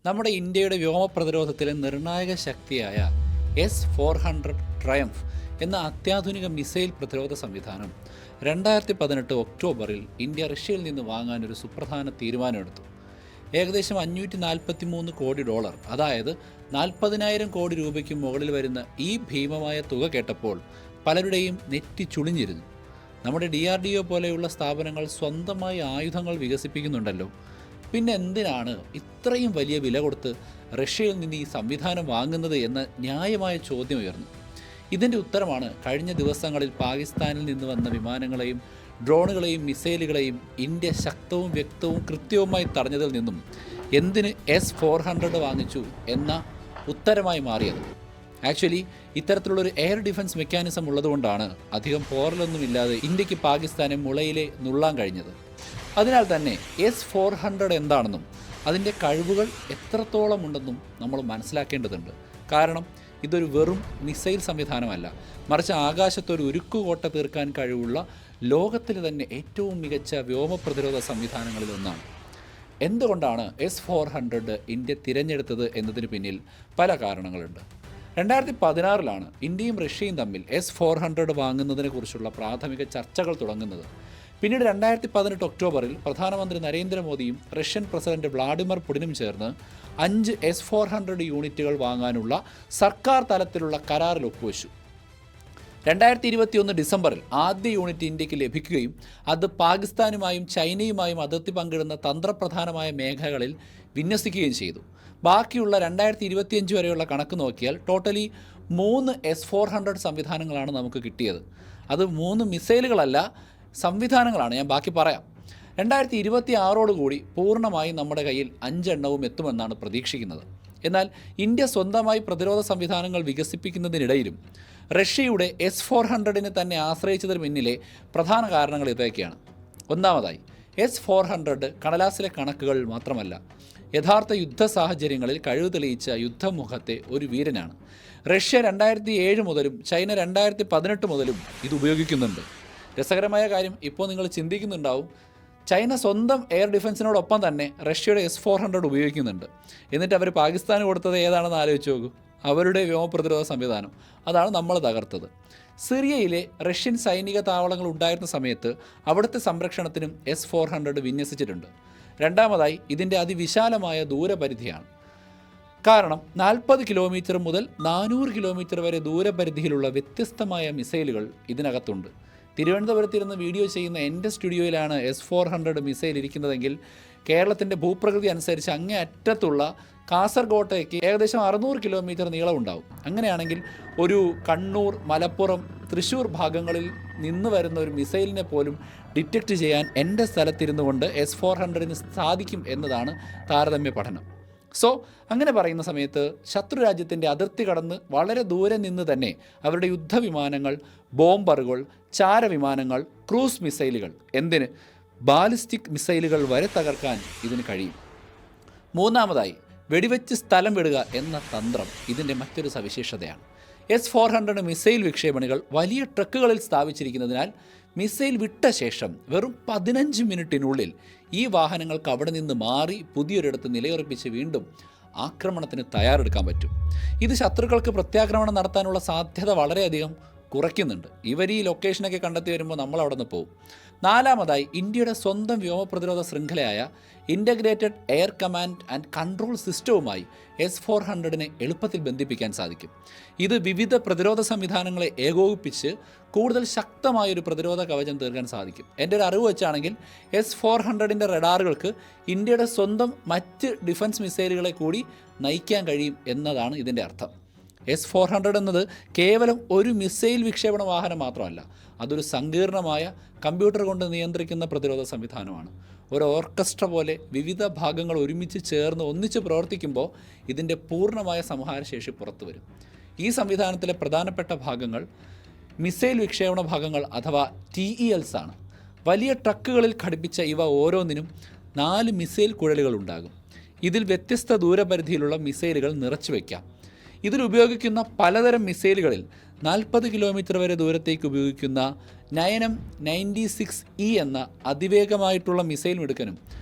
നമ്മുടെ ഇന്ത്യയുടെ വ്യോമ പ്രതിരോധത്തിലെ നിർണായക ശക്തിയായ S-400 ട്രയംഫ് എന്ന അത്യാധുനിക മിസൈൽ പ്രതിരോധ സംവിധാനം 2018 ഒക്ടോബറിൽ ഇന്ത്യ റഷ്യയിൽ നിന്ന് വാങ്ങാനൊരു സുപ്രധാന തീരുമാനമെടുത്തു. ഏകദേശം $543 കോടി, അതായത് 40,000 കോടി രൂപയ്ക്ക് മുകളിൽ വരുന്ന ഈ ഭീമമായ തുക കേട്ടപ്പോൾ പലരുടെയും നെറ്റി ചുളിഞ്ഞിരുന്നു. നമ്മുടെ DRDO പോലെയുള്ള സ്ഥാപനങ്ങൾ സ്വന്തമായി ആയുധങ്ങൾ വികസിപ്പിക്കുന്നുണ്ടല്ലോ, പിന്നെ എന്തിനാണ് ഇത്രയും വലിയ വില കൊടുത്ത് റഷ്യയിൽ നിന്ന് ഈ സംവിധാനം വാങ്ങുന്നത് എന്ന ന്യായമായ ചോദ്യം ഉയർന്നു. ഇതിൻ്റെ ഉത്തരമാണ് കഴിഞ്ഞ ദിവസങ്ങളിൽ പാകിസ്ഥാനിൽ നിന്ന് വന്ന വിമാനങ്ങളെയും ഡ്രോണുകളെയും മിസൈലുകളെയും ഇന്ത്യ ശക്തവും വ്യക്തവും കൃത്യവുമായി തടഞ്ഞതിൽ നിന്നും എന്തിന് S-400 വാങ്ങിച്ചു എന്ന ഉത്തരമായി മാറിയത്. ആക്ച്വലി ഇത്തരത്തിലുള്ളൊരു എയർ ഡിഫൻസ് മെക്കാനിസം ഉള്ളതുകൊണ്ടാണ് അധികം പോറലൊന്നുമില്ലാതെ ഇന്ത്യക്ക് പാകിസ്ഥാനെ മുളയിലെ നുള്ളാൻ കഴിഞ്ഞത്. അതിനാൽ തന്നെ S-400 എന്താണെന്നും അതിൻ്റെ കഴിവുകൾ എത്രത്തോളം ഉണ്ടെന്നും നമ്മൾ മനസ്സിലാക്കേണ്ടതുണ്ട്. കാരണം ഇതൊരു വെറും മിസൈൽ സംവിധാനമല്ല, മറിച്ച് ആകാശത്തൊരു ഉരുക്കുകോട്ട തീർക്കാൻ കഴിവുള്ള ലോകത്തിലെ തന്നെ ഏറ്റവും മികച്ച വ്യോമ പ്രതിരോധ സംവിധാനങ്ങളിൽ ഒന്നാണ്. എന്തുകൊണ്ടാണ് S-400 ഇന്ത്യ തിരഞ്ഞെടുത്തത് എന്നതിന് പിന്നിൽ പല കാരണങ്ങളുണ്ട്. 2016 ഇന്ത്യയും റഷ്യയും തമ്മിൽ S-400 വാങ്ങുന്നതിനെക്കുറിച്ചുള്ള പ്രാഥമിക ചർച്ചകൾ തുടങ്ങുന്നത്. പിന്നീട് 2018 ഒക്ടോബറിൽ പ്രധാനമന്ത്രി നരേന്ദ്രമോദിയും റഷ്യൻ പ്രസിഡന്റ് വ്ളാഡിമിർ പുടിനും ചേർന്ന് 5 S-400 യൂണിറ്റുകൾ വാങ്ങാനുള്ള സർക്കാർ തലത്തിലുള്ള കരാറിൽ ഒപ്പുവെച്ചു. 2021 ഡിസംബറിൽ ആദ്യ യൂണിറ്റ് ഇന്ത്യക്ക് ലഭിക്കുകയും അത് പാകിസ്ഥാനുമായും ചൈനയുമായും അതിർത്തി പങ്കിടുന്ന തന്ത്രപ്രധാനമായ മേഖലകളിൽ വിന്യസിക്കുകയും ചെയ്തു. ബാക്കിയുള്ള 2025 വരെയുള്ള കണക്ക് നോക്കിയാൽ ടോട്ടലി 3 S-400 സംവിധാനങ്ങളാണ് നമുക്ക് കിട്ടിയത്. അത് 3 മിസൈലുകളല്ല, സംവിധാനങ്ങളാണ്. ഞാൻ ബാക്കി പറയാം. 2026 പൂർണ്ണമായും നമ്മുടെ കയ്യിൽ 5 എണ്ണവും എത്തുമെന്നാണ് പ്രതീക്ഷിക്കുന്നത്. എന്നാൽ ഇന്ത്യ സ്വന്തമായി പ്രതിരോധ സംവിധാനങ്ങൾ വികസിപ്പിക്കുന്നതിനിടയിലും റഷ്യയുടെ S-400 തന്നെ ആശ്രയിച്ചതിന് പിന്നിലെ പ്രധാന കാരണങ്ങൾ ഇതൊക്കെയാണ്. ഒന്നാമതായി, S-400 കടലാസിലെ കണക്കുകൾ മാത്രമല്ല, യഥാർത്ഥ യുദ്ധ സാഹചര്യങ്ങളിൽ കഴിവ് തെളിയിച്ച യുദ്ധമുഖത്തെ ഒരു വീരനാണ്. റഷ്യ 2007 മുതലും ചൈന 2018 മുതലും ഇത് ഉപയോഗിക്കുന്നുണ്ട്. രസകരമായ കാര്യം, ഇപ്പോൾ നിങ്ങൾ ചിന്തിക്കുന്നുണ്ടാവും, ചൈന സ്വന്തം എയർ ഡിഫൻസിനോടൊപ്പം തന്നെ റഷ്യയുടെ S-400 ഉപയോഗിക്കുന്നുണ്ട്. എന്നിട്ട് അവർ പാകിസ്ഥാന് കൊടുത്തത് ഏതാണെന്ന് ആലോചിച്ച് നോക്കൂ, അവരുടെ വ്യോമ പ്രതിരോധ സംവിധാനം. അതാണ് നമ്മൾ തകർത്തത്. സിറിയയിലെ റഷ്യൻ സൈനിക താവളങ്ങൾ ഉണ്ടായിരുന്ന സമയത്ത് അവിടുത്തെ സംരക്ഷണത്തിനും S-400 വിന്യസിച്ചിട്ടുണ്ട്. രണ്ടാമതായി, ഇതിൻ്റെ അതിവിശാലമായ ദൂരപരിധിയാണ്. കാരണം 40 കിലോമീറ്റർ മുതൽ 400 കിലോമീറ്റർ വരെ ദൂരപരിധിയിലുള്ള വ്യത്യസ്തമായ മിസൈലുകൾ ഇതിനകത്തുണ്ട്. തിരുവനന്തപുരത്തിരുന്ന് വീഡിയോ ചെയ്യുന്ന എൻ്റെ സ്റ്റുഡിയോയിലാണ് S-400 മിസൈൽ ഇരിക്കുന്നതെങ്കിൽ കേരളത്തിൻ്റെ ഭൂപ്രകൃതി അനുസരിച്ച് അങ്ങേ അറ്റത്തുള്ള കാസർഗോട്ടേക്ക് ഏകദേശം 600 കിലോമീറ്റർ നീളം ഉണ്ടാവും. അങ്ങനെയാണെങ്കിൽ ഒരു കണ്ണൂർ, മലപ്പുറം, തൃശ്ശൂർ ഭാഗങ്ങളിൽ നിന്ന് വരുന്ന ഒരു മിസൈലിനെ പോലും ഡിറ്റക്റ്റ് ചെയ്യാൻ എൻ്റെ സ്ഥലത്തിരുന്നു കൊണ്ട് S-400 സാധിക്കും എന്നതാണ് താരതമ്യ പഠനം. സോ അങ്ങനെ പറയുന്ന സമയത്ത് ശത്രു രാജ്യത്തിൻ്റെ അതിർത്തി കടന്ന് വളരെ ദൂരെ നിന്ന് തന്നെ അവരുടെ യുദ്ധവിമാനങ്ങൾ, ബോംബറുകൾ, ചാരവിമാനങ്ങൾ, ക്രൂസ് മിസൈലുകൾ, എന്തിന് ബാലിസ്റ്റിക് മിസൈലുകൾ വരെ തകർക്കാൻ ഇതിന് കഴിയും. മൂന്നാമതായി, വെടിവെച്ച് സ്ഥലം വിടുക എന്ന തന്ത്രം ഇതിൻ്റെ മറ്റൊരു സവിശേഷതയാണ്. S-400 മിസൈൽ വിക്ഷേപണികൾ വലിയ ട്രക്കുകളിൽ സ്ഥാപിച്ചിരിക്കുന്നതിനാൽ മിസൈൽ വിട്ട ശേഷം വെറും 15 മിനിറ്റിനുള്ളിൽ ഈ വാഹനങ്ങൾക്ക് അവിടെ നിന്ന് മാറി പുതിയൊരിടത്ത് നിലയുറപ്പിച്ച് വീണ്ടും ആക്രമണത്തിന് തയ്യാറെടുക്കാൻ പറ്റും. ഇത് ശത്രുക്കൾക്ക് പ്രത്യാക്രമണം നടത്താനുള്ള സാധ്യത വളരെയധികം കുറയ്ക്കുന്നുണ്ട്. ഇവർ ഈ ലൊക്കേഷനൊക്കെ കണ്ടെത്തി വരുമ്പോൾ നമ്മൾ അവിടെ നിന്ന് പോകും. നാലാമതായി, ഇന്ത്യയുടെ സ്വന്തം വ്യോമ പ്രതിരോധ ശൃംഖലയായ integrated air command and control സിസ്റ്റവുമായി S-400 എളുപ്പത്തിൽ ബന്ധിപ്പിക്കാൻ സാധിക്കും. ഇത് വിവിധ പ്രതിരോധ സംവിധാനങ്ങളെ ഏകോപിപ്പിച്ച് കൂടുതൽ ശക്തമായൊരു പ്രതിരോധ കവചം തീർക്കാൻ സാധിക്കും. എൻ്റെ ഒരു അറിവ് വെച്ചാണെങ്കിൽ S-400 റഡാറുകൾക്ക് ഇന്ത്യയുടെ സ്വന്തം മറ്റ് ഡിഫൻസ് മിസൈലുകളെ കൂടി നയിക്കാൻ കഴിയും എന്നതാണ് ഇതിൻ്റെ അർത്ഥം. S-400 എന്നത് കേവലം ഒരു മിസൈൽ വിക്ഷേപണ വാഹനം മാത്രമല്ല, അതൊരു സങ്കീർണമായ കമ്പ്യൂട്ടർ കൊണ്ട് നിയന്ത്രിക്കുന്ന പ്രതിരോധ സംവിധാനമാണ്. ഒരു ഓർക്കസ്ട്ര പോലെ വിവിധ ഭാഗങ്ങൾ ഒരുമിച്ച് ചേർന്ന് ഒന്നിച്ച് പ്രവർത്തിക്കുമ്പോൾ ഇതിൻ്റെ പൂർണ്ണമായ സംഹാരശേഷി പുറത്തു വരും. ഈ സംവിധാനത്തിലെ പ്രധാനപ്പെട്ട ഭാഗങ്ങൾ മിസൈൽ വിക്ഷേപണ ഭാഗങ്ങൾ അഥവാ TELs ആണ്. വലിയ ട്രക്കുകളിൽ ഘടിപ്പിച്ച ഇവ ഓരോന്നിനും 4 മിസൈൽ കുഴലുകൾ ഉണ്ടാകും. ഇതിൽ വ്യത്യസ്ത ദൂരപരിധിയിലുള്ള മിസൈലുകൾ നിറച്ചു വയ്ക്കാം. ഇതിലുപയോഗിക്കുന്ന പലതരം മിസൈലുകളിൽ 40 കിലോമീറ്റർ വരെ ദൂരത്തേക്ക് ഉപയോഗിക്കുന്ന 9M96E എന്ന അതിവേഗമായിട്ടുള്ള മിസൈൽ മിടുക്കനും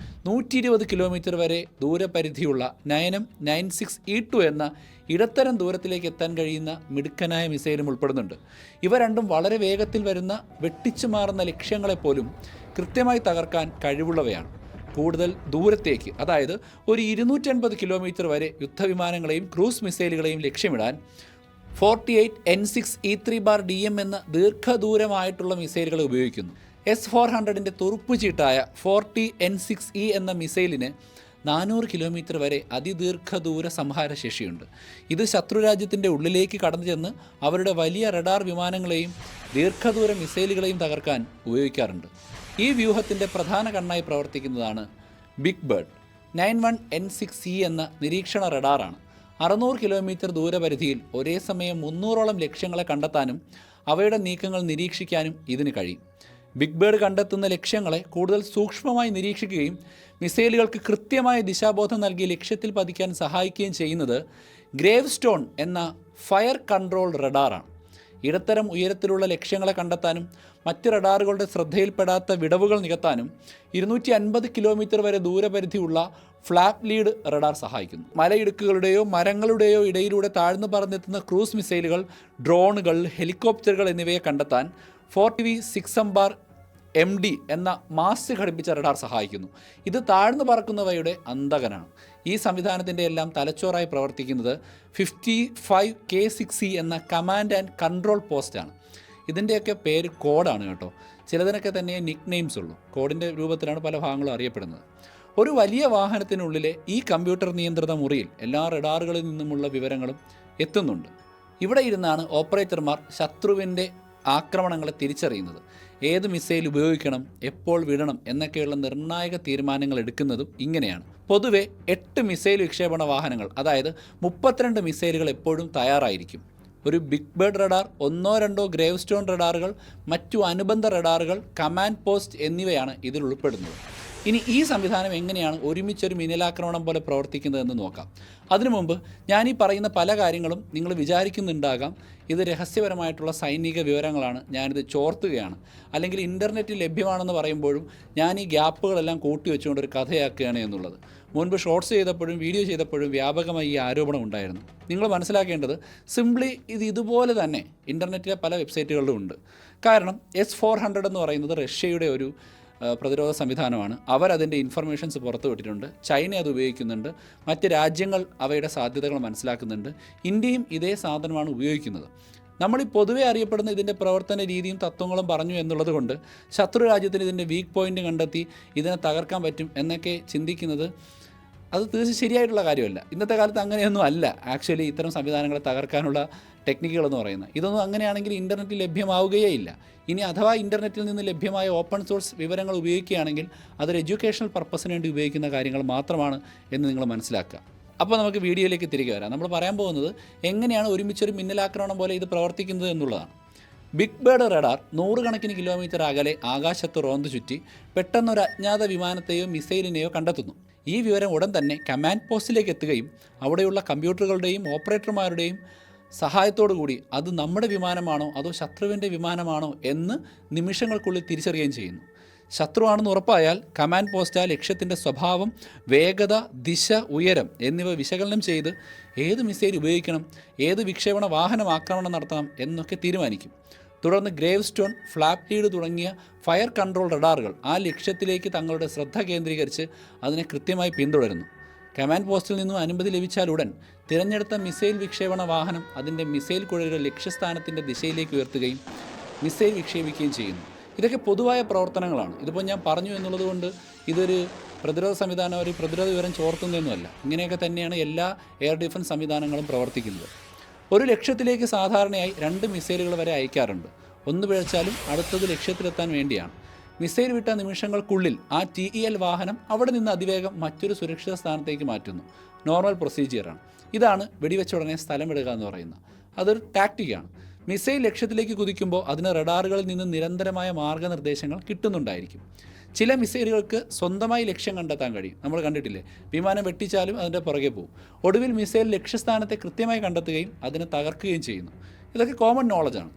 120 കിലോമീറ്റർ വരെ ദൂരപരിധിയുള്ള നയനം 96E2 എന്ന ഇടത്തരം ദൂരത്തിലേക്ക് എത്താൻ കഴിയുന്ന മിടുക്കനായ മിസൈലും ഉൾപ്പെടുന്നുണ്ട്. ഇവ രണ്ടും വളരെ വേഗത്തിൽ വരുന്ന വെട്ടിച്ചു മാറുന്ന ലക്ഷ്യങ്ങളെപ്പോലും കൃത്യമായി തകർക്കാൻ കഴിവുള്ളവയാണ്. കൂടുതൽ ദൂരത്തേക്ക്, അതായത് ഒരു 250 കിലോമീറ്റർ വരെ യുദ്ധവിമാനങ്ങളെയും ക്രൂസ് മിസൈലുകളെയും ലക്ഷ്യമിടാൻ 48N6E3-DM എന്ന ദീർഘദൂരമായിട്ടുള്ള മിസൈലുകൾ ഉപയോഗിക്കുന്നു. S-400ൻ്റെ തുറുപ്പുചീട്ടായ 40N6E എന്ന മിസൈലിന് 400 കിലോമീറ്റർ വരെ അതിദീർഘദൂര സംഹാരശേഷിയുണ്ട്. ഇത് ശത്രുരാജ്യത്തിൻ്റെ ഉള്ളിലേക്ക് കടന്നു ചെന്ന് അവരുടെ വലിയ റഡാർ വിമാനങ്ങളെയും ദീർഘദൂര മിസൈലുകളെയും തകർക്കാൻ ഉപയോഗിക്കാറുണ്ട്. ഈ വ്യൂഹത്തിൻ്റെ പ്രധാന കണ്ണായി പ്രവർത്തിക്കുന്നതാണ് ബിഗ് ബേർഡ്. 91N6E എന്ന നിരീക്ഷണ റഡാറാണ്. 600 കിലോമീറ്റർ ദൂരപരിധിയിൽ ഒരേ സമയം 300ഓളം ലക്ഷ്യങ്ങളെ കണ്ടെത്താനും അവയുടെ നീക്കങ്ങൾ നിരീക്ഷിക്കാനും ഇതിന് കഴിയും. ബിഗ് ബേർഡ് കണ്ടെത്തുന്ന ലക്ഷ്യങ്ങളെ കൂടുതൽ സൂക്ഷ്മമായി നിരീക്ഷിക്കുകയും മിസൈലുകൾക്ക് കൃത്യമായ ദിശാബോധം നൽകി ലക്ഷ്യത്തിൽ പതിക്കാൻ സഹായിക്കുകയും ചെയ്യുന്നത് ഗ്രേവ് സ്റ്റോൺ എന്ന ഫയർ കൺട്രോൾ റഡാറാണ്. ഇടത്തരം ഉയരത്തിലുള്ള ലക്ഷ്യങ്ങളെ കണ്ടെത്താനും മറ്റ് റഡാറുകളുടെ ശ്രദ്ധയിൽപ്പെടാത്ത വിടവുകൾ നികത്താനും 250 കിലോമീറ്റർ വരെ ദൂരപരിധിയുള്ള ഫ്ലാപ്പ് ലീഡ് റഡാർ സഹായിക്കുന്നു. മലയിടുക്കുകളുടെയോ മരങ്ങളുടെയോ ഇടയിലൂടെ താഴ്ന്നു പറന്നെത്തുന്ന ക്രൂസ് മിസൈലുകൾ, ഡ്രോണുകൾ, ഹെലികോപ്റ്ററുകൾ എന്നിവയെ കണ്ടെത്താൻ 40V6MD എന്ന മാസ്റ്റ് ഘടിപ്പിച്ച റഡാർ സഹായിക്കുന്നു. ഇത് താഴ്ന്നു പറക്കുന്നവയുടെ അന്തകനാണ്. ഈ സംവിധാനത്തിൻ്റെ എല്ലാം തലച്ചോറായി പ്രവർത്തിക്കുന്നത് 55K6E എന്ന കമാൻഡ് ആൻഡ് കൺട്രോൾ പോസ്റ്റാണ്. ഇതിൻ്റെയൊക്കെ പേര് കോഡാണ് കേട്ടോ. ചിലതിനൊക്കെ തന്നെ നിക് നെയിംസ് ഉള്ളൂ. കോഡിൻ്റെ രൂപത്തിലാണ് പല ഭാഗങ്ങളും അറിയപ്പെടുന്നത്. ഒരു വലിയ വാഹനത്തിനുള്ളിലെ ഈ കമ്പ്യൂട്ടർ നിയന്ത്രിത മുറിയിൽ എല്ലാ റഡാറുകളിൽ നിന്നുമുള്ള വിവരങ്ങളും എത്തുന്നുണ്ട്. ഇവിടെ ഇരുന്നാണ് ഓപ്പറേറ്റർമാർ ശത്രുവിൻ്റെ ആക്രമണങ്ങളെ തിരിച്ചറിയുന്നത്. ഏത് മിസൈൽ ഉപയോഗിക്കണം, എപ്പോൾ വിടണം എന്നൊക്കെയുള്ള നിർണായക തീരുമാനങ്ങൾ എടുക്കുന്നതും ഇങ്ങനെയാണ്. പൊതുവെ 8 മിസൈൽ വിക്ഷേപണ വാഹനങ്ങൾ, അതായത് 32 മിസൈലുകൾ എപ്പോഴും തയ്യാറായിരിക്കും. ഒരു Big Bird radar, 1-2 Grave Stone റഡാറുകൾ, മറ്റു അനുബന്ധ റഡാറുകൾ, കമാൻഡ് പോസ്റ്റ് എന്നിവയാണ് ഇതിൽ ഉൾപ്പെടുന്നത്. ഇനി ഈ സംവിധാനം എങ്ങനെയാണ് ഒരുമിച്ചൊരു മിന്നലാക്രമണം പോലെ പ്രവർത്തിക്കുന്നതെന്ന് നോക്കാം. അതിനു മുമ്പ് ഞാൻ ഈ പറയുന്ന പല കാര്യങ്ങളും നിങ്ങൾ വിചാരിക്കുന്നുണ്ടാകാം ഇത് രഹസ്യപരമായിട്ടുള്ള സൈനിക വിവരങ്ങളാണ്, ഞാനിത് ചോർത്തുകയാണ്, അല്ലെങ്കിൽ ഇൻ്റർനെറ്റിൽ ലഭ്യമാണെന്ന് പറയുമ്പോഴും ഞാൻ ഈ ഗ്യാപ്പുകളെല്ലാം കൂട്ടി വെച്ചുകൊണ്ട് ഒരു കഥയാക്കുകയാണ് എന്നുള്ളത്. മുൻപ് ഷോർട്സ് ചെയ്തപ്പോഴും വീഡിയോ ചെയ്തപ്പോഴും വ്യാപകമായി ഈ ആരോപണം ഉണ്ടായിരുന്നു. നിങ്ങൾ മനസ്സിലാക്കേണ്ടത് സിംപ്ലി ഇതുപോലെ തന്നെ ഇൻ്റർനെറ്റിലെ പല വെബ്സൈറ്റുകളിലും ഉണ്ട്. കാരണം S-400 എന്ന് പറയുന്നത് റഷ്യയുടെ ഒരു പ്രതിരോധ സംവിധാനമാണ്. അവരതിൻ്റെ ഇൻഫർമേഷൻസ് പുറത്തു വിട്ടിട്ടുണ്ട്. ചൈന അത് ഉപയോഗിക്കുന്നുണ്ട്. മറ്റ് രാജ്യങ്ങൾ അവയുടെ സാധ്യതകൾ മനസ്സിലാക്കുന്നുണ്ട്. ഇന്ത്യയും ഇതേ സാധനമാണ് ഉപയോഗിക്കുന്നത്. നമ്മൾ ഈ പൊതുവെ അറിയപ്പെടുന്ന ഇതിൻ്റെ പ്രവർത്തന രീതിയും തത്വങ്ങളും പറഞ്ഞു എന്നുള്ളത് കൊണ്ട് ശത്രു രാജ്യത്തിന് ഇതിൻ്റെ വീക്ക് പോയിൻ്റ് കണ്ടെത്തി ഇതിനെ തകർക്കാൻ പറ്റും എന്നൊക്കെ ചിന്തിക്കുന്നത് അത് തീർച്ചയായും ശരിയായിട്ടുള്ള കാര്യമല്ല. ഇന്നത്തെ കാലത്ത് അങ്ങനെയൊന്നും അല്ല ആക്ച്വലി ഇത്തരം സംവിധാനങ്ങളെ തകർക്കാനുള്ള ടെക്നിക്കുകളെന്ന് പറയുന്നത്. ഇതൊന്നും അങ്ങനെയാണെങ്കിൽ ഇൻ്റർനെറ്റിൽ ലഭ്യമാവുകയേ ഇല്ല. ഇനി അഥവാ ഇൻ്റർനെറ്റിൽ നിന്ന് ലഭ്യമായ ഓപ്പൺ സോഴ്സ് വിവരങ്ങൾ ഉപയോഗിക്കുകയാണെങ്കിൽ അതൊരു എഡ്യൂക്കേഷണൽ പർപ്പസിന് വേണ്ടി ഉപയോഗിക്കുന്ന കാര്യങ്ങൾ മാത്രമാണ് എന്ന് നിങ്ങൾ മനസ്സിലാക്കുക. അപ്പോൾ നമുക്ക് വീഡിയോയിലേക്ക് തിരികെ വരാം. നമ്മൾ പറയാൻ പോകുന്നത് എങ്ങനെയാണ് ഒരുമിച്ചൊരു മിന്നലാക്രമണം പോലെ ഇത് പ്രവർത്തിക്കുന്നത് എന്നുള്ളതാണ്. ബിഗ് ബേർഡ് റഡാർ 100 കണക്കിന് കിലോമീറ്റർ അകലെ ആകാശത്ത് റോന്ത് ചുറ്റി പെട്ടെന്നൊരു അജ്ഞാത വിമാനത്തെയോ മിസൈലിനെയോ കണ്ടെത്തുന്നു. ഈ വിവരം ഉടൻ തന്നെ കമാൻഡ് പോസ്റ്റിലേക്ക് എത്തുകയും അവിടെയുള്ള കമ്പ്യൂട്ടറുകളുടെയും ഓപ്പറേറ്റർമാരുടെയും സഹായത്തോടു കൂടി അത് നമ്മുടെ വിമാനമാണോ അതോ ശത്രുവിൻ്റെ വിമാനമാണോ എന്ന് നിമിഷങ്ങൾക്കുള്ളിൽ തിരിച്ചറിയുകയും ചെയ്യുന്നു. ശത്രുവാണെന്ന് ഉറപ്പായാൽ കമാൻഡ് പോസ്റ്റ് ആ ലക്ഷ്യത്തിൻ്റെ സ്വഭാവം, വേഗത, ദിശ, ഉയരം എന്നിവ വിശകലനം ചെയ്ത് ഏത് മിസൈൽ ഉപയോഗിക്കണം, ഏത് വിക്ഷേപണ വാഹനം ആക്രമണം നടത്തണം എന്നൊക്കെ തീരുമാനിക്കും. തുടർന്ന് ഗ്രേവ് സ്റ്റോൺ, ഫ്ലാപ്പ് ലീഡ് തുടങ്ങിയ ഫയർ കൺട്രോൾ റഡാറുകൾ ആ ലക്ഷ്യത്തിലേക്ക് തങ്ങളുടെ ശ്രദ്ധ കേന്ദ്രീകരിച്ച് അതിനെ കൃത്യമായി പിന്തുടരുന്നു. കമാൻഡ് പോസ്റ്റിൽ നിന്നും അനുമതി ലഭിച്ചാലുടൻ തിരഞ്ഞെടുത്ത മിസൈൽ വിക്ഷേപണ വാഹനം അതിൻ്റെ മിസൈൽ കുഴലുകൾ ലക്ഷ്യസ്ഥാനത്തിൻ്റെ ദിശയിലേക്ക് ഉയർത്തുകയും മിസൈൽ വിക്ഷേപിക്കുകയും ചെയ്യുന്നു. ഇതൊക്കെ പൊതുവായ പ്രവർത്തനങ്ങളാണ്. ഇതിപ്പോൾ ഞാൻ പറഞ്ഞു എന്നുള്ളത് കൊണ്ട് ഇതൊരു പ്രതിരോധ സംവിധാനം, ഒരു പ്രതിരോധ വിവരം ചോർത്തുന്നതൊന്നുമല്ല. ഇങ്ങനെയൊക്കെ തന്നെയാണ് എല്ലാ എയർ ഡിഫൻസ് സംവിധാനങ്ങളും പ്രവർത്തിക്കുന്നത്. ഒരു ലക്ഷ്യത്തിലേക്ക് സാധാരണയായി 2 മിസൈലുകൾ വരെ അയക്കാറുണ്ട്. ഒന്ന് പിഴച്ചാലും അടുത്തത് ലക്ഷ്യത്തിലെത്താൻ വേണ്ടിയാണ്. മിസൈൽ വിട്ട നിമിഷങ്ങൾക്കുള്ളിൽ ആ TEL വാഹനം അവിടെ നിന്ന് അതിവേഗം മറ്റൊരു സുരക്ഷിത സ്ഥാനത്തേക്ക് മാറ്റുന്നു. നോർമൽ പ്രൊസീജിയറാണ്. ഇതാണ് വെടിവെച്ച ഉടനെ സ്ഥലം വിടുക എന്ന് പറയുന്നത്. അതൊരു ടാക്റ്റിക്കാണ്. മിസൈൽ ലക്ഷ്യത്തിലേക്ക് കുതിക്കുമ്പോൾ അതിന് റഡാറുകളിൽ നിന്ന് നിരന്തരമായ മാർഗ്ഗനിർദ്ദേശങ്ങൾ കിട്ടുന്നുണ്ടായിരിക്കും. ചില മിസൈലുകൾക്ക് സ്വന്തമായി ലക്ഷ്യം കണ്ടെത്താൻ കഴിയും. നമ്മൾ കണ്ടിട്ടില്ലേ, വിമാനം വെട്ടിച്ചാലും അതിൻ്റെ പുറകെ പോകും. ഒടുവിൽ മിസൈൽ ലക്ഷ്യസ്ഥാനത്തെ കൃത്യമായി കണ്ടെത്തുകയും അതിനെ തകർക്കുകയും ചെയ്യുന്നു. ഇതൊക്കെ കോമൺ നോളജാണ്.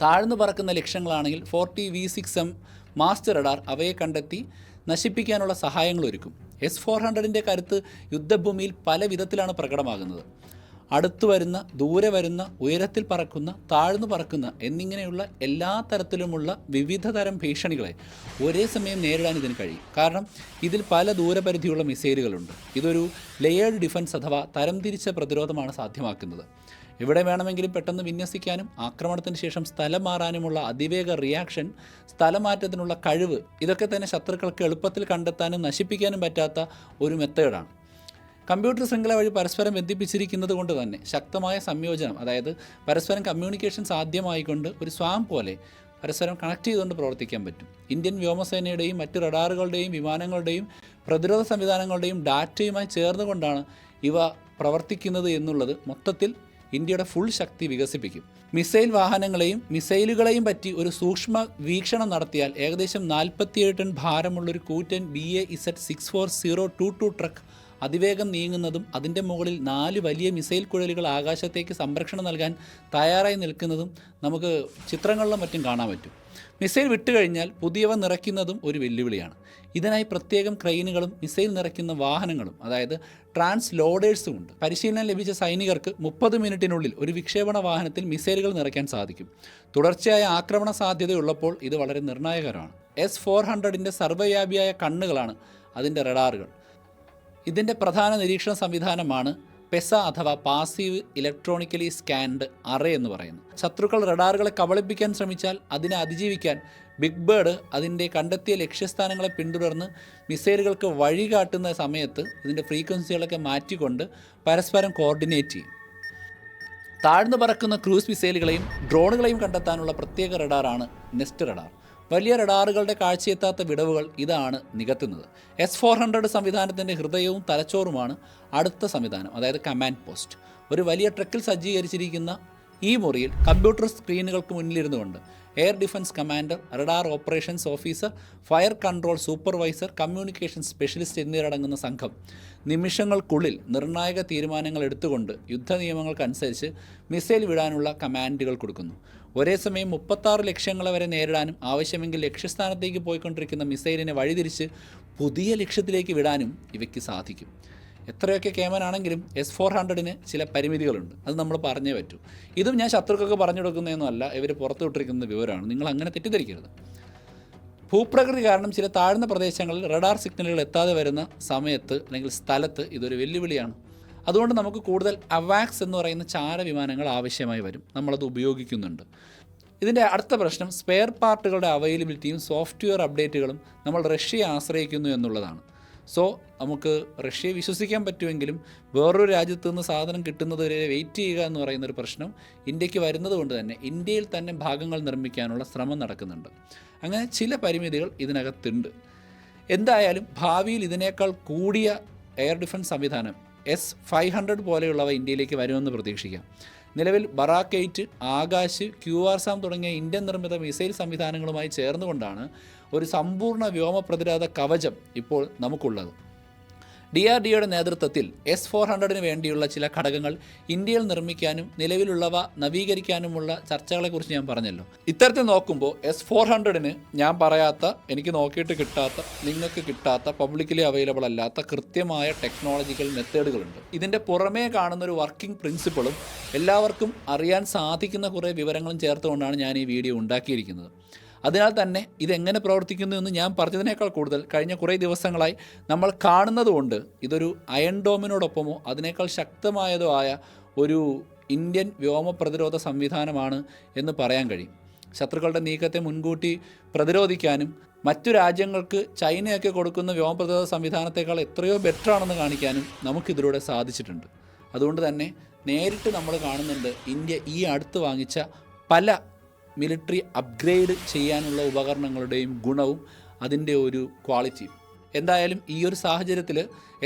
താഴ്ന്നു പറക്കുന്ന ലക്ഷ്യങ്ങളാണെങ്കിൽ 40V6M മാസ്റ്റർ റഡാർ അവയെ കണ്ടെത്തി നശിപ്പിക്കാനുള്ള സഹായങ്ങൾ ഒരുക്കും. S-400 കരുത്ത് യുദ്ധഭൂമിയിൽ പല വിധത്തിലാണ് പ്രകടമാകുന്നത്. അടുത്തു വരുന്ന, ദൂരെ വരുന്ന, ഉയരത്തിൽ പറക്കുന്ന, താഴ്ന്നു പറക്കുന്ന എന്നിങ്ങനെയുള്ള എല്ലാ തരത്തിലുമുള്ള വിവിധ തരം ഭീഷണികളെ ഒരേ സമയം നേരിടാൻ ഇതിന് കഴിയും. കാരണം ഇതിൽ പല ദൂരപരിധിയുള്ള മിസൈലുകളുണ്ട്. ഇതൊരു ലെയേർഡ് ഡിഫൻസ് അഥവാ തരംതിരിച്ച പ്രതിരോധമാണ് സാധ്യമാക്കുന്നത്. എവിടെ വേണമെങ്കിലും പെട്ടെന്ന് വിന്യസിക്കാനും ആക്രമണത്തിന് ശേഷം സ്ഥലം മാറാനുമുള്ള അതിവേഗ റിയാക്ഷൻ, സ്ഥലമാറ്റത്തിനുള്ള കഴിവ്, ഇതൊക്കെ തന്നെ ശത്രുക്കൾക്ക് എളുപ്പത്തിൽ കണ്ടെത്താനും നശിപ്പിക്കാനും പറ്റാത്ത ഒരു മെത്തേഡാണ്. കമ്പ്യൂട്ടർ ശൃംഖല വഴി പരസ്പരം ബന്ധിപ്പിച്ചിരിക്കുന്നത് കൊണ്ട് തന്നെ ശക്തമായ സംയോജനം, അതായത് പരസ്പരം കമ്മ്യൂണിക്കേഷൻ സാധ്യമായിക്കൊണ്ട് ഒരു സ്വാം പോലെ പരസ്പരം കണക്ട് ചെയ്തുകൊണ്ട് പ്രവർത്തിക്കാൻ പറ്റും. ഇന്ത്യൻ വ്യോമസേനയുടെയും മറ്റ് റഡാറുകളുടെയും വിമാനങ്ങളുടെയും പ്രതിരോധ സംവിധാനങ്ങളുടെയും ഡാറ്റയുമായി ചേർന്നുകൊണ്ടാണ് ഇവ പ്രവർത്തിക്കുന്നത് എന്നുള്ളത് മൊത്തത്തിൽ ഇന്ത്യയുടെ ഫുൾ ശക്തി വികസിപ്പിക്കും. മിസൈൽ വാഹനങ്ങളെയും മിസൈലുകളെയും പറ്റി ഒരു സൂക്ഷ്മ വീക്ഷണം നടത്തിയാൽ ഏകദേശം 47 ടൺ ഭാരമുള്ളൊരു കൂറ്റൻ BA-64022 ട്രക്ക് അതിവേഗം നീങ്ങുന്നതും അതിൻ്റെ മുകളിൽ 4 വലിയ മിസൈൽ കുഴലുകൾ ആകാശത്തേക്ക് സംരക്ഷണം നൽകാൻ തയ്യാറായി നിൽക്കുന്നതും നമുക്ക് ചിത്രങ്ങളിലും മറ്റും കാണാൻ പറ്റും. മിസൈൽ വിട്ടുകഴിഞ്ഞാൽ പുതിയവ നിറയ്ക്കുന്നതും ഒരു വെല്ലുവിളിയാണ്. ഇതിനായി പ്രത്യേകം ക്രെയിനുകളും മിസൈൽ നിറയ്ക്കുന്ന വാഹനങ്ങളും, അതായത് ട്രാൻസ്ലോഡേഴ്സും ഉണ്ട്. പരിശീലനം ലഭിച്ച സൈനികർക്ക് 30 മിനിറ്റിനുള്ളിൽ ഒരു വിക്ഷേപണ വാഹനത്തിൽ മിസൈലുകൾ നിറയ്ക്കാൻ സാധിക്കും. തുടർച്ചയായ ആക്രമണ സാധ്യതയുള്ളപ്പോൾ ഇത് വളരെ നിർണായകരമാണ്. S-400 സർവ്വവ്യാപിയായ കണ്ണുകളാണ് അതിൻ്റെ റഡാറുകൾ. ഇതിൻ്റെ പ്രധാന നിരീക്ഷണ സംവിധാനമാണ് പെസ അഥവാ പാസീവ് ഇലക്ട്രോണിക്കലി സ്കാൻഡ് അറേ എന്ന് പറയുന്നത്. ശത്രുക്കൾ റഡാറുകളെ കബളിപ്പിക്കാൻ ശ്രമിച്ചാൽ അതിനെ അതിജീവിക്കാൻ ബിഗ് ബേർഡ് അതിൻ്റെ കണ്ടെത്തിയ ലക്ഷ്യസ്ഥാനങ്ങളെ പിന്തുടർന്ന് മിസൈലുകൾക്ക് വഴി കാട്ടുന്ന സമയത്ത് ഇതിൻ്റെ ഫ്രീക്വൻസികളൊക്കെ മാറ്റിക്കൊണ്ട് പരസ്പരം കോർഡിനേറ്റ് ചെയ്യും. താഴ്ന്നു പറക്കുന്ന ക്രൂസ് മിസൈലുകളെയും ഡ്രോണുകളെയും കണ്ടെത്താനുള്ള പ്രത്യേക റഡാറാണ് നെസ്റ്റ് റഡാർ. വലിയ റഡാറുകളുടെ കാഴ്ചയെത്താത്ത വിടവുകൾ ഇതാണ് നികത്തുന്നത്. S-400 സംവിധാനത്തിൻ്റെ ഹൃദയവും തലച്ചോറുമാണ് അടുത്ത സംവിധാനം, അതായത് കമാൻഡ് പോസ്റ്റ്. ഒരു വലിയ ട്രക്കിൽ സജ്ജീകരിച്ചിരിക്കുന്ന ഈ മുറിയിൽ കമ്പ്യൂട്ടർ സ്ക്രീനുകൾക്ക് മുന്നിലിരുന്നുകൊണ്ട് air defence commander, radar operations officer, fire control supervisor, communication specialist എന്നിവരടങ്ങുന്ന സംഘം നിമിഷങ്ങൾക്കുള്ളിൽ നിർണായക തീരുമാനങ്ങൾ എടുത്തുകൊണ്ട് യുദ്ധ നിയമങ്ങൾക്കനുസരിച്ച് മിസൈൽ വിടാനുള്ള കമാൻഡുകൾ കൊടുക്കുന്നു. ഒരേ സമയം 36 ലക്ഷ്യങ്ങളെ വരെ നേരിടാനും ആവശ്യമെങ്കിൽ ലക്ഷ്യസ്ഥാനത്തേക്ക് പോയിക്കൊണ്ടിരിക്കുന്ന മിസൈലിനെ വഴിതിരിച്ച് പുതിയ ലക്ഷ്യത്തിലേക്ക് വിടാനും ഇവയ്ക്ക് സാധിക്കും. എത്രയൊക്കെ കേമനാണെങ്കിലും S-400 ചില പരിമിതികളുണ്ട്. അത് നമ്മൾ പറഞ്ഞേ പറ്റൂ. ഇതും ഞാൻ ശത്രുക്കൾക്ക് പറഞ്ഞു കൊടുക്കുന്നതൊന്നുമല്ല, ഇവർ പുറത്തു വിട്ടിരിക്കുന്ന വിവരമാണ്. നിങ്ങൾ അങ്ങനെ തെറ്റിദ്ധരിക്കരുത്. ഭൂപ്രകൃതി കാരണം ചില താഴ്ന്ന പ്രദേശങ്ങളിൽ റഡാർ സിഗ്നലുകൾ എത്താതെ വരുന്ന സമയത്ത് അല്ലെങ്കിൽ സ്ഥലത്ത് ഇതൊരു വെല്ലുവിളിയാണ്. അതുകൊണ്ട് നമുക്ക് കൂടുതൽ അവാക്സ് എന്ന് പറയുന്ന ചാരവിമാനങ്ങൾ ആവശ്യമായി വരും. നമ്മളത് ഉപയോഗിക്കുന്നുണ്ട്. ഇതിൻ്റെ അടുത്ത പ്രശ്നം സ്പെയർ പാർട്ടുകളുടെ അവൈലബിലിറ്റിയും സോഫ്റ്റ്വെയർ അപ്ഡേറ്റുകളും നമ്മൾ റഷ്യയെ ആശ്രയിക്കുന്നു എന്നുള്ളതാണ്. സോ നമുക്ക് റഷ്യയെ വിശ്വസിക്കാൻ പറ്റുമെങ്കിലും വേറൊരു രാജ്യത്ത് നിന്ന് സാധനം കിട്ടുന്നത് വരെ വെയിറ്റ് ചെയ്യുക എന്ന് പറയുന്നൊരു പ്രശ്നം ഇന്ത്യക്ക് വരുന്നത് കൊണ്ട് തന്നെ ഇന്ത്യയിൽ തന്നെ ഭാഗങ്ങൾ നിർമ്മിക്കാനുള്ള ശ്രമം നടക്കുന്നുണ്ട്. അങ്ങനെ ചില പരിമിതികൾ ഇതിനകത്തുണ്ട്. എന്തായാലും ഭാവിയിൽ ഇതിനേക്കാൾ കൂടിയ എയർ ഡിഫൻസ് സംവിധാനം S-500 പോലെയുള്ളവ ഇന്ത്യയിലേക്ക് വരുമെന്ന് പ്രതീക്ഷിക്കാം. നിലവിൽ ബറാക്ക് 8, ആകാശ്, QRSAM തുടങ്ങിയ ഇന്ത്യൻ നിർമ്മിത മിസൈൽ സംവിധാനങ്ങളുമായി ചേർന്നുകൊണ്ടാണ് ഒരു സമ്പൂർണ്ണ വ്യോമ പ്രതിരോധ കവചം ഇപ്പോൾ നമുക്കുള്ളത്. DRDOയുടെ നേതൃത്വത്തിൽ S-400 വേണ്ടിയുള്ള ചില ഘടകങ്ങൾ ഇന്ത്യയിൽ നിർമ്മിക്കാനും നിലവിലുള്ളവ നവീകരിക്കാനുമുള്ള ചർച്ചകളെക്കുറിച്ച് ഞാൻ പറഞ്ഞല്ലോ. ഇത്തരത്തിൽ നോക്കുമ്പോൾ S-400 ഞാൻ പറയാത്ത, എനിക്ക് നോക്കിയിട്ട് കിട്ടാത്ത, നിങ്ങൾക്ക് കിട്ടാത്ത, പബ്ലിക്കലി അവൈലബിൾ അല്ലാത്ത കൃത്യമായ ടെക്നോളജിക്കൽ മെത്തേഡുകളുണ്ട്. ഇതിൻ്റെ പുറമേ കാണുന്നൊരു വർക്കിംഗ് പ്രിൻസിപ്പിളും എല്ലാവർക്കും അറിയാൻ സാധിക്കുന്ന കുറേ വിവരങ്ങളും ചേർത്തുകൊണ്ടാണ് ഞാൻ ഈ വീഡിയോ ഉണ്ടാക്കിയിരിക്കുന്നത്. അതിനാൽ തന്നെ ഇതെങ്ങനെ പ്രവർത്തിക്കുന്നു എന്ന് ഞാൻ പറഞ്ഞതിനേക്കാൾ കൂടുതൽ കഴിഞ്ഞ കുറേ ദിവസങ്ങളായി നമ്മൾ കാണുന്നതുകൊണ്ട് ഇതൊരു അയൺ ഡോമിനോടൊപ്പമോ അതിനേക്കാൾ ശക്തമായതോ ആയ ഒരു ഇന്ത്യൻ വ്യോമ പ്രതിരോധ സംവിധാനമാണ് എന്ന് പറയാൻ കഴിയും. ശത്രുക്കളുടെ നീക്കത്തെ മുൻകൂട്ടി പ്രതിരോധിക്കാനും മറ്റു രാജ്യങ്ങൾക്ക് ചൈനയൊക്കെ കൊടുക്കുന്ന വ്യോമ പ്രതിരോധ സംവിധാനത്തേക്കാൾ എത്രയോ ബെറ്ററാണെന്ന് കാണിക്കാനും നമുക്കിതിലൂടെ സാധിച്ചിട്ടുണ്ട്. അതുകൊണ്ട് തന്നെ നേരിട്ട് നമ്മൾ കാണുന്നുണ്ട് ഇന്ത്യ ഈ അടുത്ത് വാങ്ങിച്ച പല മിലിറ്ററി അപ്ഗ്രേഡ് ചെയ്യാനുള്ള ഉപകരണങ്ങളുടെയും ഗുണവും അതിൻ്റെ ഒരു ക്വാളിറ്റിയും. എന്തായാലും ഈ ഒരു സാഹചര്യത്തിൽ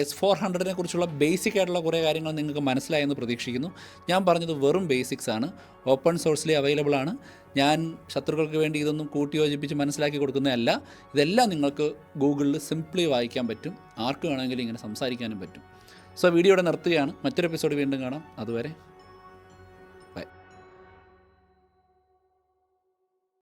S-400 കുറിച്ചുള്ള ബേസിക് ആയിട്ടുള്ള കുറേ കാര്യങ്ങൾ നിങ്ങൾക്ക് മനസ്സിലായെന്ന് പ്രതീക്ഷിക്കുന്നു. ഞാൻ പറഞ്ഞത് വെറും ബേസിക്സ് ആണ്, ഓപ്പൺ സോഴ്സിൽ അവൈലബിൾ ആണ്. ഞാൻ ശത്രുക്കൾക്ക് വേണ്ടി ഇതൊന്നും കൂട്ടിയോജിപ്പിച്ച് മനസ്സിലാക്കി കൊടുക്കുന്നതല്ല. ഇതെല്ലാം നിങ്ങൾക്ക് ഗൂഗിളിൽ സിംപ്ലി വായിക്കാൻ പറ്റും. ആർക്ക് വേണമെങ്കിലും ഇങ്ങനെ സംസാരിക്കാനും പറ്റും. സോ വീഡിയോയുടെ നിർത്തുകയാണ്. മറ്റൊരു എപ്പിസോഡ് വീണ്ടും കാണാം. അതുവരെ